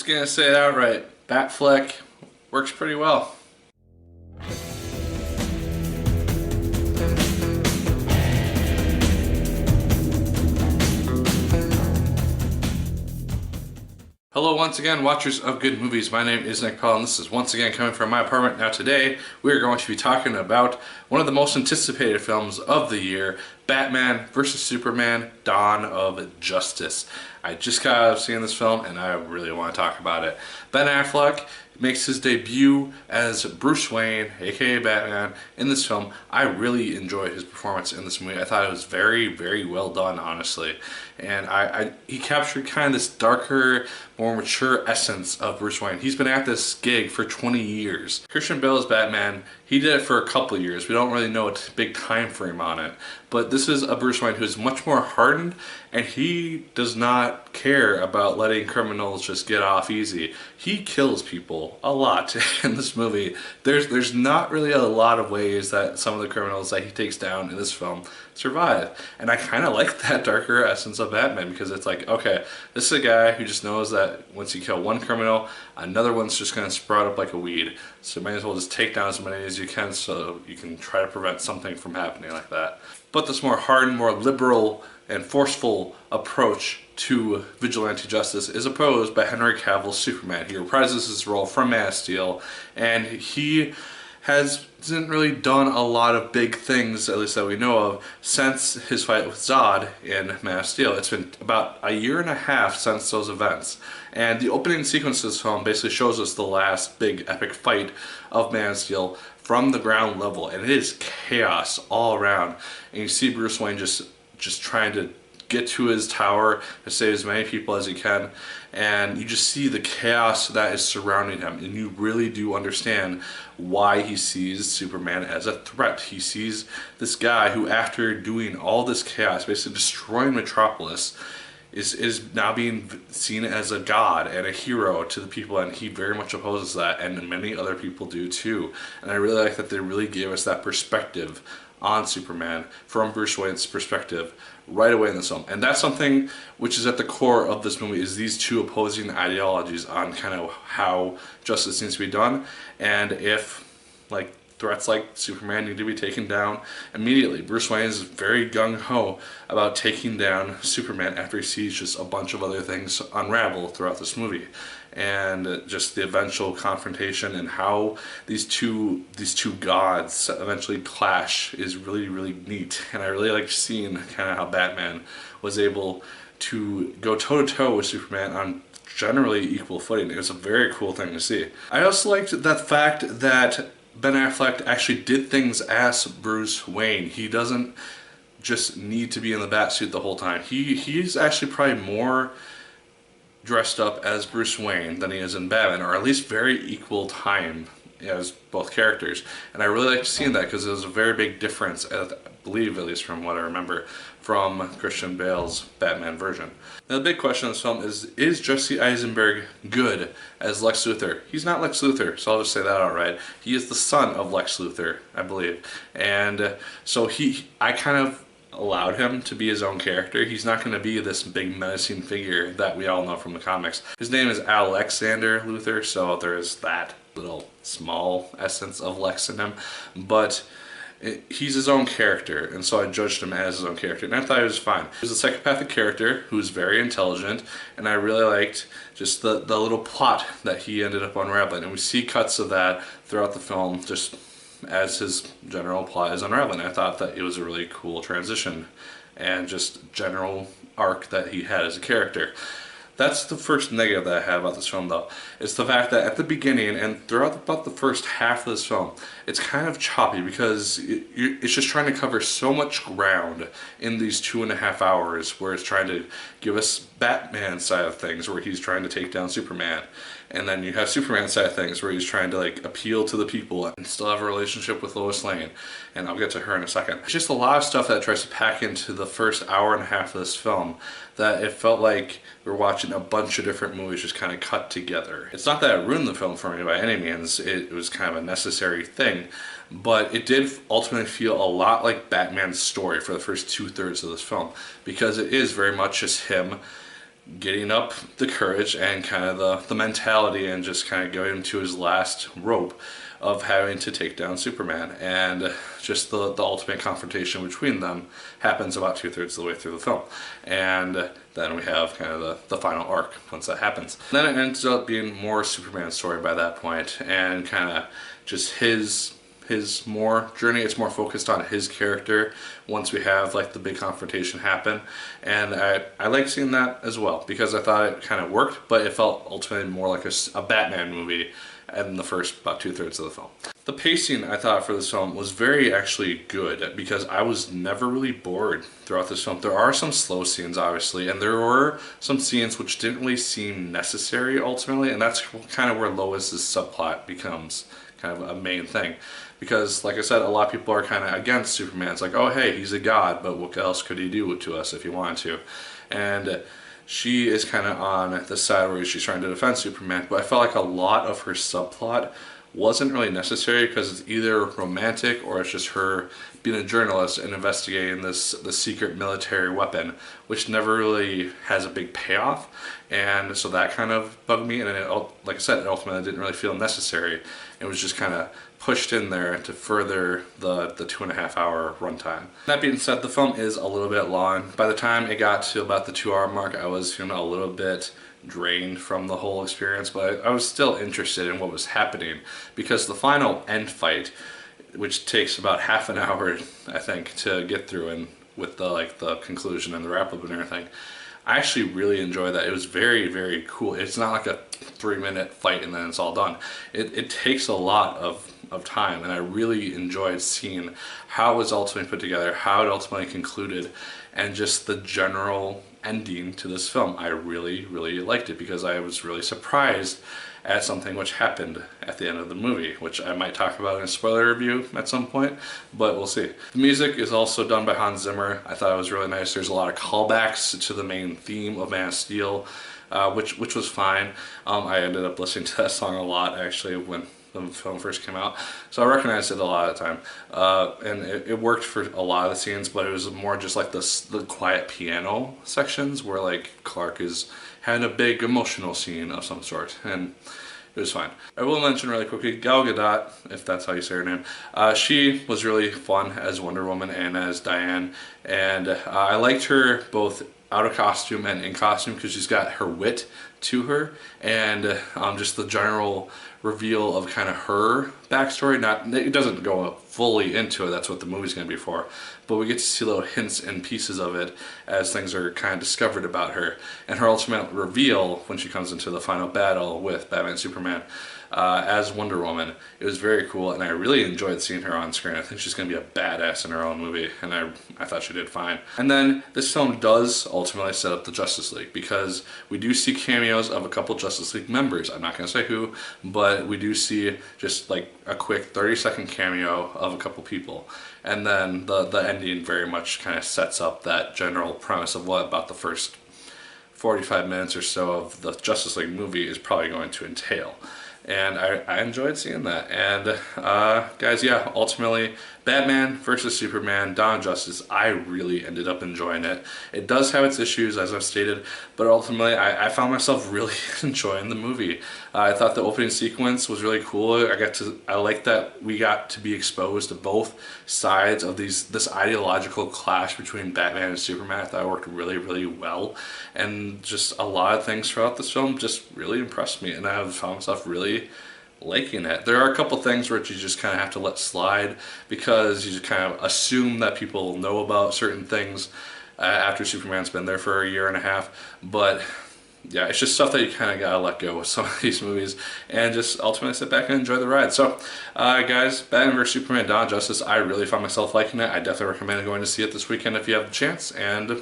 Just gonna say it outright. Batfleck works pretty well. Hello once again, watchers of good movies. My name is Nick Pell and this is once again coming from my apartment. Now today we are going to be talking about one of the most anticipated films of the year, Batman vs. Superman: Dawn of Justice. I just got out of seeing this film and I really want to talk about it. Ben Affleck makes his debut as Bruce Wayne, aka Batman, in this film. I really enjoyed his performance in this movie. I thought it was very, very well done, honestly. And he captured kind of this darker, more mature essence of Bruce Wayne. He's been at this gig for 20 years. Christian Bale's Batman, he did it for a couple of years. We don't really know a big time frame on it. But this is a Bruce Wayne who's much more hardened, and he does not care about letting criminals just get off easy. He kills people a lot in this movie. There's not really a lot of ways that some of the criminals that he takes down in this film survive. And I kind of like that darker essence of Batman, because it's like, okay, this is a guy who just knows that once you kill one criminal, another one's just going to sprout up like a weed. So you might as well just take down as many as you can so you can try to prevent something from happening like that. But this more hardened, more liberal and forceful approach to vigilante justice is opposed by Henry Cavill's Superman. He reprises his role from Man of Steel, and he hasn't really done a lot of big things, at least that we know of, since his fight with Zod in Man of Steel. It's been about a year and a half since those events. And the opening sequence of this film basically shows us the last big epic fight of Man of Steel from the ground level. And it is chaos all around. And you see Bruce Wayne just trying to get to his tower to save as many people as he can, and you just see the chaos that is surrounding him, and you really do understand why he sees Superman as a threat. He sees this guy who, after doing all this chaos, basically destroying Metropolis, is now being seen as a god and a hero to the people, and he very much opposes that, and many other people do too. And I really like that they really gave us that perspective on Superman from Bruce Wayne's perspective right away in this film. And that's something which is at the core of this movie, is these two opposing ideologies on kind of how justice needs to be done, and if like threats like Superman need to be taken down immediately. Bruce Wayne is very gung-ho about taking down Superman after he sees just a bunch of other things unravel throughout this movie. And just the eventual confrontation and how these two gods eventually clash is really, really neat. And I really like seeing kind of how Batman was able to go toe-to-toe with Superman on generally equal footing. It was a very cool thing to see. I also liked that fact that Ben Affleck actually did things as Bruce Wayne. He doesn't just need to be in the Batsuit the whole time. He's actually probably more dressed up as Bruce Wayne than he is in Batman, or at least very equal time as both characters. And I really liked seeing that, because it was a very big difference, I believe, at least from what I remember, from Christian Bale's Batman version. Now the big question in this film is Jesse Eisenberg good as Lex Luthor? He's not Lex Luthor, so I'll just say that outright. He is the son of Lex Luthor, I believe. And so I kind of allowed him to be his own character. He's not going to be this big menacing figure that we all know from the comics. His name is Alexander Luthor, so there is that little small essence of Lex in him. But he's his own character, and so I judged him as his own character, and I thought he was fine. He was a psychopathic character who's very intelligent, and I really liked just the little plot that he ended up unraveling. And we see cuts of that throughout the film, just as his general plot is unraveling. I thought that it was a really cool transition and just general arc that he had as a character. That's the first negative that I have about this film, though. It's the fact that at the beginning and throughout about the first half of this film, it's kind of choppy, because it's just trying to cover so much ground in these 2.5 hours, where it's trying to give us Batman's side of things, where he's trying to take down Superman. And then you have Superman's side of things, where he's trying to like appeal to the people and still have a relationship with Lois Lane. And I'll get to her in a second. It's just a lot of stuff that tries to pack into the first hour and a half of this film, that it felt like we're watching a bunch of different movies just kind of cut together. It's not that it ruined the film for me by any means. It was kind of a necessary thing. But it did ultimately feel a lot like Batman's story for the first 2/3 of this film, because it is very much just him getting up the courage and kind of the mentality and just kind of going to his last rope of having to take down Superman. And just the ultimate confrontation between them happens about 2/3 of the way through the film. And then we have kind of the final arc once that happens. Then it ends up being more Superman's story by that point, and kind of just his more journey. It's more focused on his character once we have like the big confrontation happen, and I like seeing that as well because I thought it kind of worked, but it felt ultimately more like a Batman movie in the first about 2/3 of the film. The pacing I thought for this film was very actually good because I was never really bored throughout this film. There are some slow scenes obviously, and there were some scenes which didn't really seem necessary ultimately, and that's kind of where Lois's subplot becomes kind of a main thing. Because, like I said, a lot of people are kind of against Superman. It's like, oh, hey, he's a god, but what else could he do to us if he wanted to? And she is kind of on the side where she's trying to defend Superman, but I felt like a lot of her subplot wasn't really necessary because it's either romantic or it's just her being a journalist and investigating the secret military weapon, which never really has a big payoff. And so that kind of bugged me, and it, like I said, it ultimately didn't really feel necessary. It was just kind of pushed in there to further the 2.5 hour runtime. That being said, the film is a little bit long. By the time it got to about the 2 hour mark, I was feeling a little bit drained from the whole experience, but I was still interested in what was happening because the final end fight, which takes about half an hour, I think, to get through, and with the conclusion and the wrap up and everything, I actually really enjoyed that. It was very, very cool. It's not like a 3-minute fight and then it's all done. It takes a lot of time, and I really enjoyed seeing how it was ultimately put together, how it ultimately concluded, and just the general ending to this film. I really, really liked it because I was really surprised at something which happened at the end of the movie, which I might talk about in a spoiler review at some point, but we'll see. The music is also done by Hans Zimmer. I thought it was really nice. There's a lot of callbacks to the main theme of Man of Steel, which was fine. I ended up listening to that song a lot actually when the film first came out, so I recognized it a lot of the time, and it worked for a lot of the scenes, but it was more just like the quiet piano sections where like Clark is having a big emotional scene of some sort, and it was fine. I will mention really quickly Gal Gadot, if that's how you say her name. She was really fun as Wonder Woman and as Diane, and I liked her both out of costume and in costume because she's got her wit to her, and just the general reveal of kind of her backstory. It doesn't go fully into it, that's what the movie's going to be for, but we get to see little hints and pieces of it as things are kind of discovered about her, and her ultimate reveal when she comes into the final battle with Batman and Superman as Wonder Woman. It was very cool, and I really enjoyed seeing her on screen. I think she's going to be a badass in her own movie, and I thought she did fine. And then this film does ultimately set up the Justice League, because we do see cameos of a couple Justice League members. I'm not going to say who, but we do see just like a quick 30-second cameo of a couple people. And then the ending very much kind of sets up that general premise of what about the first 45 minutes or so of the Justice League movie is probably going to entail. And I enjoyed seeing that. And guys, yeah, ultimately Batman versus Superman, Dawn of Justice, I really ended up enjoying it. It does have its issues, as I've stated, but ultimately I found myself really enjoying the movie. I thought the opening sequence was really cool. I like that we got to be exposed to both sides of this ideological clash between Batman and Superman. I thought it worked really, really well, and just a lot of things throughout this film just really impressed me, and I found myself really liking it. There are a couple things which you just kind of have to let slide because you just kind of assume that people know about certain things after Superman's been there for a year and a half, but yeah, it's just stuff that you kind of gotta let go with some of these movies and just ultimately sit back and enjoy the ride. So guys, Batman vs Superman, Dawn of Justice, I really found myself liking it. I definitely recommend going to see it this weekend if you have the chance, and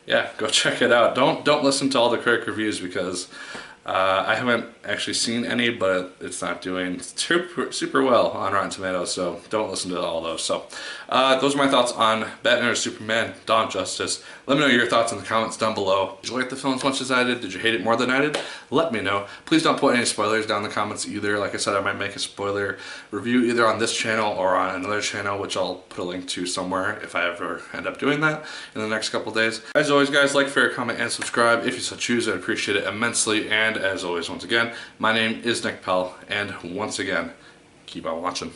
yeah, go check it out. Don't listen to all the critic reviews because I haven't actually seen any, but it's not doing super well on Rotten Tomatoes, so don't listen to all those. So those are my thoughts on Batman vs Superman, Dawn of Justice. Let me know your thoughts in the comments down below. Did you like the film as much as I did? Did you hate it more than I did? Let me know. Please don't put any spoilers down in the comments either. Like I said, I might make a spoiler review either on this channel or on another channel, which I'll put a link to somewhere if I ever end up doing that in the next couple days. As always, guys, like, favorite, comment, and subscribe if you so choose. I'd appreciate it immensely. And as always, once again, my name is Nick Pell, and once again, keep on watching.